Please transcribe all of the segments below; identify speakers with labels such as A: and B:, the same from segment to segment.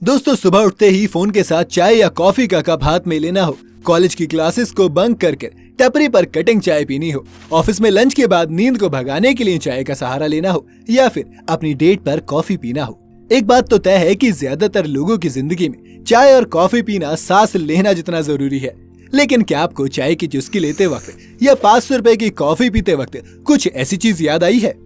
A: दोस्तों, सुबह उठते ही फोन के साथ चाय या कॉफी का कप हाथ में लेना हो, कॉलेज की क्लासेस को बंक करके टपरी पर कटिंग चाय पीनी हो, ऑफिस में लंच के बाद नींद को भगाने के लिए चाय का सहारा लेना हो या फिर अपनी डेट पर कॉफी पीना हो, एक बात तो तय है कि ज्यादातर लोगों की जिंदगी में चाय और कॉफी पीना सांस लेना जितना जरूरी है। लेकिन क्या आपको चाय की चुस्की लेते वक्त या 500 रुपए की कॉफी पीते वक्त कुछ ऐसी चीज याद आई है?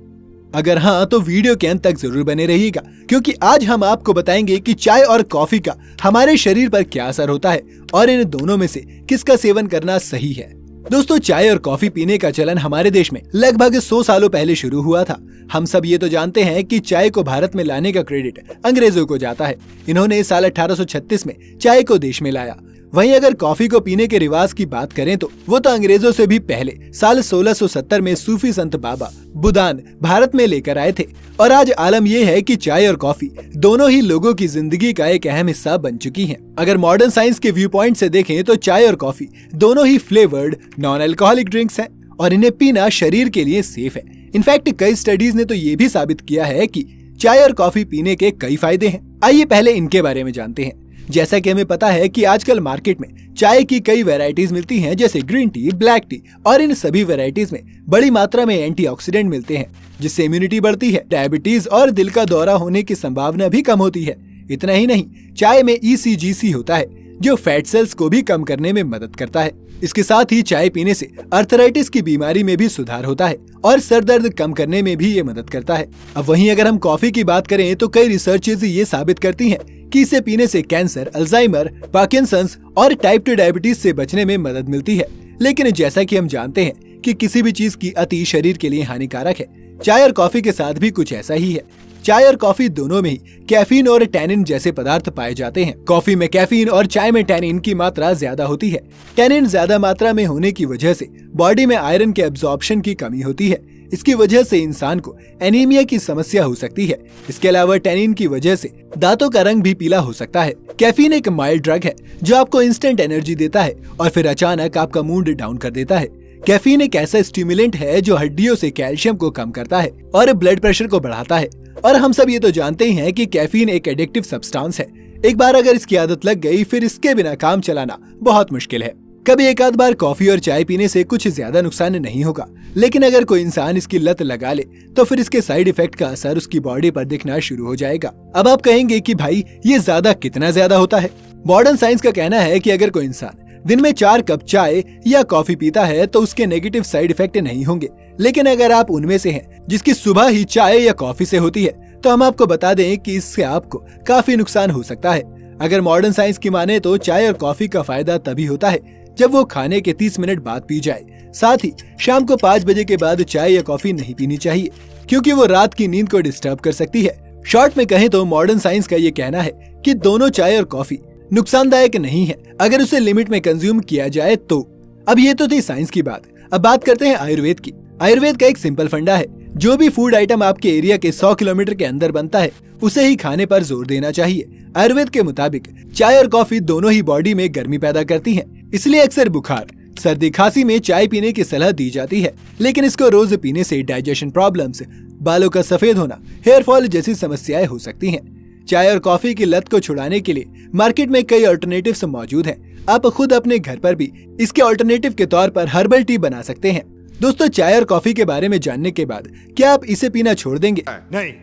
A: अगर हाँ, तो वीडियो के अंत तक जरूर बने रहिएगा, क्योंकि आज हम आपको बताएंगे कि चाय और कॉफी का हमारे शरीर पर क्या असर होता है और इन दोनों में से किसका सेवन करना सही है। दोस्तों, चाय और कॉफी पीने का चलन हमारे देश में लगभग 100 सालों पहले शुरू हुआ था। हम सब ये तो जानते हैं कि चाय को भारत में लाने का क्रेडिट अंग्रेजों को जाता है। इन्होंने साल 1836 में चाय को देश में लाया। वहीं अगर कॉफी को पीने के रिवाज की बात करें तो वो तो अंग्रेजों से भी पहले साल 1670 में सूफी संत बाबा बुदान भारत में लेकर आए थे। और आज आलम यह है कि चाय और कॉफी दोनों ही लोगों की जिंदगी का एक अहम हिस्सा बन चुकी हैं। अगर मॉडर्न साइंस के व्यू पॉइंट से देखें तो चाय और कॉफी दोनों ही फ्लेवर्ड नॉन अल्कोहलिक ड्रिंक्स हैं और इन्हें पीना शरीर के लिए सेफ है। इनफैक्ट कई स्टडीज ने तो ये भी साबित किया है कि चाय और कॉफी पीने के कई फायदे हैं। आइए पहले इनके बारे में जानते हैं। जैसा कि हमें पता है कि आजकल मार्केट में चाय की कई वैरायटीज मिलती हैं, जैसे ग्रीन टी, ब्लैक टी, और इन सभी वैरायटीज में बड़ी मात्रा में एंटीऑक्सीडेंट मिलते हैं, जिससे इम्यूनिटी बढ़ती है, डायबिटीज और दिल का दौरा होने की संभावना भी कम होती है। इतना ही नहीं, चाय में ECGC होता है जो फैट सेल्स को भी कम करने में मदद करता है। इसके साथ ही चाय पीने से अर्थराइटिस की बीमारी में भी सुधार होता है और सर दर्द कम करने में भी ये मदद करता है। अब वहीं अगर हम कॉफी की बात करें तो कई रिसर्चेज ये साबित करती हैं कि इसे पीने से कैंसर, अल्जाइमर, पार्किंसंस और टाइप 2 डायबिटीज से बचने में मदद मिलती है। लेकिन जैसा कि हम जानते हैं कि किसी भी चीज की अति शरीर के लिए हानिकारक है, चाय और कॉफी के साथ भी कुछ ऐसा ही है। चाय और कॉफी दोनों में ही कैफीन और टैनिन जैसे पदार्थ पाए जाते हैं। कॉफी में कैफीन और चाय में टैनिन की मात्रा ज्यादा होती है। टैनिन ज्यादा मात्रा में होने की वजह से बॉडी में आयरन के एब्जॉर्प्शन की कमी होती है। इसकी वजह से इंसान को एनीमिया की समस्या हो सकती है। इसके अलावा टैनिन की वजह से दांतों का रंग भी पीला हो सकता है। कैफीन एक माइल्ड ड्रग है जो आपको इंस्टेंट एनर्जी देता है और फिर अचानक आपका मूड डाउन कर देता है। कैफीन एक ऐसा स्टिमुलेंट है जो हड्डियों से कैल्शियम को कम करता है और ब्लड प्रेशर को बढ़ाता है। और हम सब ये तो जानते ही हैं कि कैफीन एक एडिक्टिव सब्सटेंस है। एक बार अगर इसकी आदत लग गई, फिर इसके बिना काम चलाना बहुत मुश्किल है। कभी एक आध बार कॉफी और चाय पीने से कुछ ज्यादा नुकसान नहीं होगा, लेकिन अगर कोई इंसान इसकी लत लगा ले तो फिर इसके साइड इफेक्ट का असर उसकी बॉडी पर दिखना शुरू हो जाएगा। अब आप कहेंगे कि भाई ये ज्यादा कितना ज्यादा होता है? मॉडर्न साइंस का कहना है कि अगर कोई इंसान दिन में 4 कप चाय या कॉफी पीता है तो उसके नेगेटिव साइड इफेक्ट नहीं होंगे। लेकिन अगर आप उनमें से हैं जिसकी सुबह ही चाय या कॉफी से होती है, तो हम आपको बता दें कि इससे आपको काफी नुकसान हो सकता है। अगर मॉडर्न साइंस की माने तो चाय और कॉफी का फायदा तभी होता है जब वो खाने के 30 मिनट बाद पी जाए। साथ ही शाम को 5 बजे के बाद चाय या कॉफी नहीं पीनी चाहिए, क्योंकि वो रात की नींद को डिस्टर्ब कर सकती है। शॉर्ट में कहें तो मॉडर्न साइंस का ये कहना है कि दोनों चाय और कॉफी नुकसानदायक नहीं है अगर उसे लिमिट में कंज्यूम किया जाए तो। अब ये तो थी साइंस की बात। अब बात करते हैं आयुर्वेद की। आयुर्वेद का एक सिंपल फंडा है, जो भी फूड आइटम आपके एरिया के 100 किलोमीटर के अंदर बनता है उसे ही खाने पर जोर देना चाहिए। आयुर्वेद के मुताबिक चाय और कॉफी दोनों ही बॉडी में गर्मी पैदा करती हैं, इसलिए अक्सर बुखार, सर्दी, खांसी में चाय पीने की सलाह दी जाती है। लेकिन इसको रोज पीने से डाइजेशन प्रॉब्लम्स, बालों का सफेद होना, हेयर फॉल जैसी समस्याएं हो सकती हैं। चाय और कॉफी की लत को छुड़ाने के लिए मार्केट में कई अल्टरनेटिव्स मौजूद हैं। आप खुद अपने घर पर भी इसके अल्टरनेटिव के तौर पर हर्बल टी बना सकते हैं। दोस्तों, चाय और कॉफी के बारे में जानने के बाद क्या आप इसे पीना छोड़ देंगे?
B: नहीं।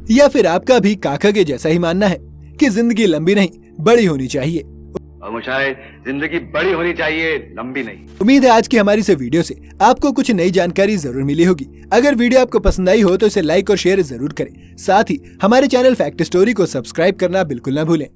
A: या फिर आपका भी काका के जैसा ही मानना है कि जिंदगी लंबी नहीं बड़ी होनी चाहिए?
B: जिंदगी बड़ी होनी चाहिए, लंबी नहीं।
A: उम्मीद है आज की हमारी इस वीडियो से आपको कुछ नई जानकारी जरूर मिली होगी। अगर वीडियो आपको पसंद आई हो तो इसे लाइक और शेयर जरूर करें। साथ ही हमारे चैनल फैक्ट स्टोरी को सब्सक्राइब करना बिल्कुल न भूलें।